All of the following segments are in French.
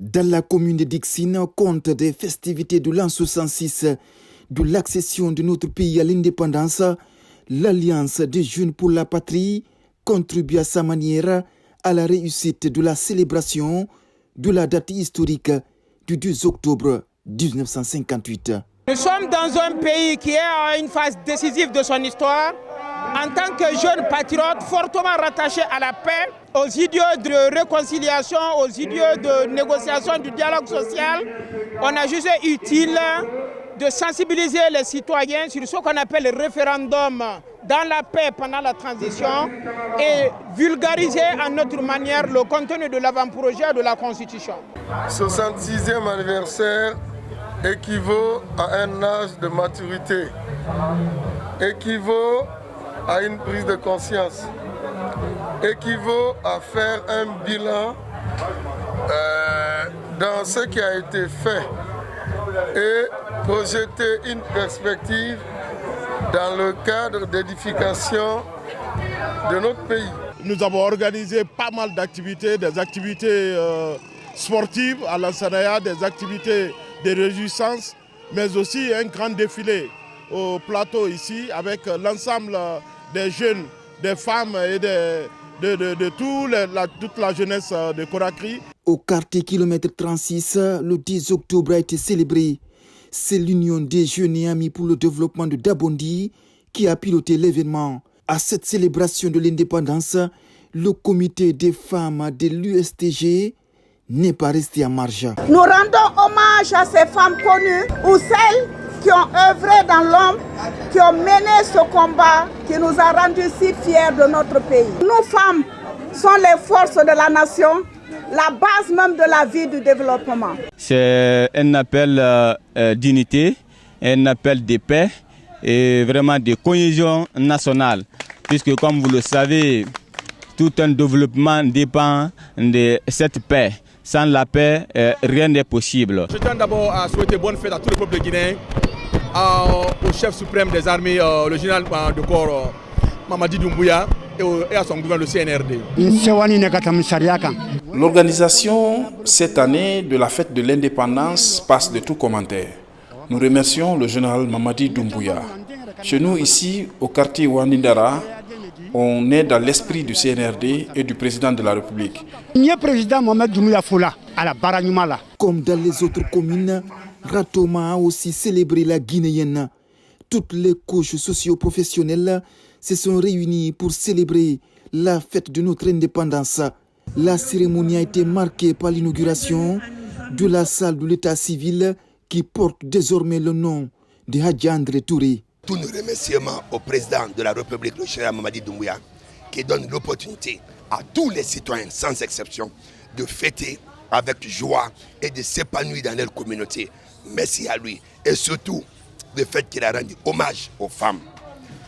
Dans la commune de Dixine, compte des festivités de l'an 66 de l'accession de notre pays à l'indépendance, l'Alliance des jeunes pour la patrie contribue à sa manière à la réussite de la célébration de la date historique du 2 octobre 1958. Nous sommes dans un pays qui est à une phase décisive de son histoire. En tant que jeunes patriotes fortement rattachés à la paix, aux idéaux de réconciliation, aux idéaux de négociation, du dialogue social, on a jugé utile de sensibiliser les citoyens sur ce qu'on appelle le référendum dans la paix pendant la transition et vulgariser à notre manière le contenu de l'avant-projet de la Constitution. 66e anniversaire équivaut à un âge de maturité, équivaut à une prise de conscience, équivaut à faire un bilan dans ce qui a été fait et projeter une perspective dans le cadre d'édification de notre pays. Nous avons organisé pas mal d'activités, des activités sportives à l'Ansanaya, des activités de réjouissance, mais aussi un grand défilé au plateau ici avec l'ensemble des jeunes, des femmes et de toute la jeunesse de Conakry. Au quartier kilomètre 36, le 10 octobre a été célébré. C'est l'Union des jeunes et amis pour le développement de Dabondi qui a piloté l'événement. À cette célébration de l'indépendance, le comité des femmes de l'USTG n'est pas resté en marge. Nous rendons hommage à ces femmes connues ou celles qui ont œuvré dans l'ombre, qui ont mené ce combat qui nous a rendus si fiers de notre pays. Nous femmes sommes les forces de la nation, la base même de la vie du développement. C'est un appel d'unité, un appel de paix et vraiment de cohésion nationale. Puisque comme vous le savez, tout un développement dépend de cette paix. Sans la paix, rien n'est possible. Je tiens d'abord à souhaiter bonne fête à tout le peuple guinéen, au chef suprême des armées, le général de corps Mamadi Doumbouya, et à son gouvernement, le CNRD. L'organisation cette année de la fête de l'indépendance passe de tout commentaire. Nous remercions le général Mamadi Doumbouya. Chez nous ici, au quartier Ouanindara, on est dans l'esprit du CNRD et du président de la République. Comme dans les autres communes, Ratoma a aussi célébré la guinéenne. Toutes les couches socio-professionnelles se sont réunies pour célébrer la fête de notre indépendance. La cérémonie a été marquée par l'inauguration de la salle de l'état civil qui porte désormais le nom de Hadji André Touré. Tous nos remerciements au président de la République, le général Mamadi Doumbouya, qui donne l'opportunité à tous les citoyens, sans exception, de fêter avec joie et de s'épanouir dans leur communauté. Merci à lui. Et surtout, le fait qu'il a rendu hommage aux femmes,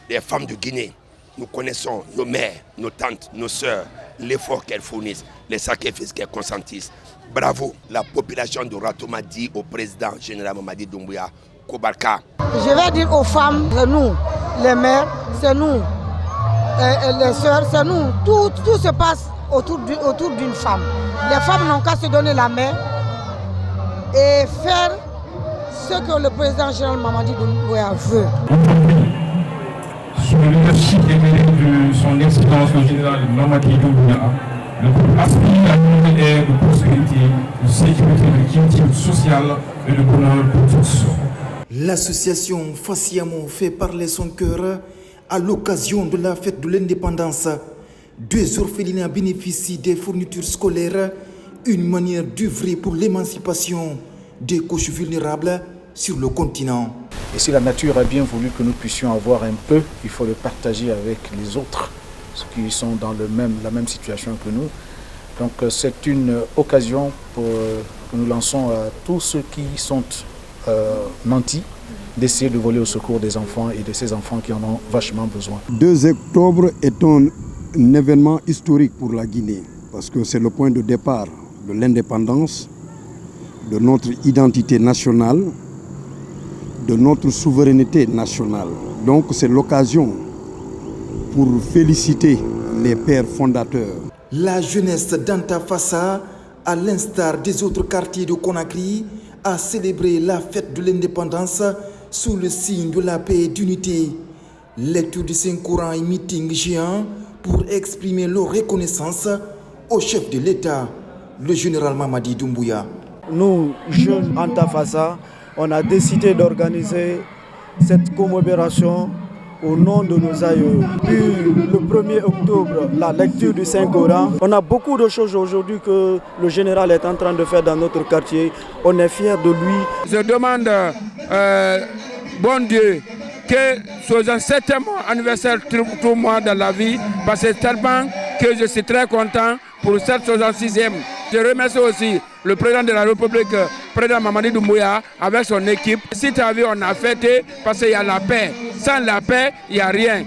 les femmes de Guinée. Nous connaissons nos mères, nos tantes, nos sœurs, l'effort qu'elles fournissent, les sacrifices qu'elles consentissent. Bravo, la population de Ratoma dit au président général Mamadi Doumbouya, Kobarka. Je vais dire aux femmes, c'est nous, les mères, c'est nous, les sœurs, c'est nous. Tout se passe autour d'une femme. Les femmes n'ont qu'à se donner la main et faire ce que le président général Mamadi Doumbouya veut. Sous le leadership émérite de son excellence le général Mamadi Doumbouya, le groupe aspire à une nouvelle ère de prospérité, de sécurité, de quiétude sociale et de bonheur pour tous. L'association Faciamo fait parler son cœur à l'occasion de la fête de l'indépendance. 2 orphelinats bénéficient des fournitures scolaires, une manière d'œuvrer pour l'émancipation des couches vulnérables sur le continent. Et si la nature a bien voulu que nous puissions avoir un peu, il faut le partager avec les autres, ceux qui sont dans la même situation que nous. Donc c'est une occasion que nous lançons à tous ceux qui sont nantis d'essayer de voler au secours des enfants et de ces enfants qui en ont vachement besoin. 2 octobre est un événement historique pour la Guinée parce que c'est le point de départ de l'indépendance, de notre identité nationale, de notre souveraineté nationale. Donc c'est l'occasion pour féliciter les pères fondateurs. La jeunesse d'Antafassa à l'instar des autres quartiers de Conakry, a célébré la fête de l'indépendance sous le signe de la paix et d'unité. Lecture du Saint-Coran et meeting géant pour exprimer leur reconnaissance au chef de l'État, le général Mamadi Doumbouya. Nous, jeunes en Tafasa, on a décidé d'organiser cette commémoration au nom de nos aïeux. Puis le 1er octobre, la lecture du Saint-Coran. On a beaucoup de choses aujourd'hui que le général est en train de faire dans notre quartier. On est fiers de lui. Je demande, bon Dieu, que ce 7e anniversaire tout moi dans la vie, parce que tellement que je suis très content pour cette 66e. Je remercie aussi le président de la République, président Mamadi Doumbouya, avec son équipe. Si tu as vu, on a fêté parce qu'il y a la paix. Sans la paix, il n'y a rien.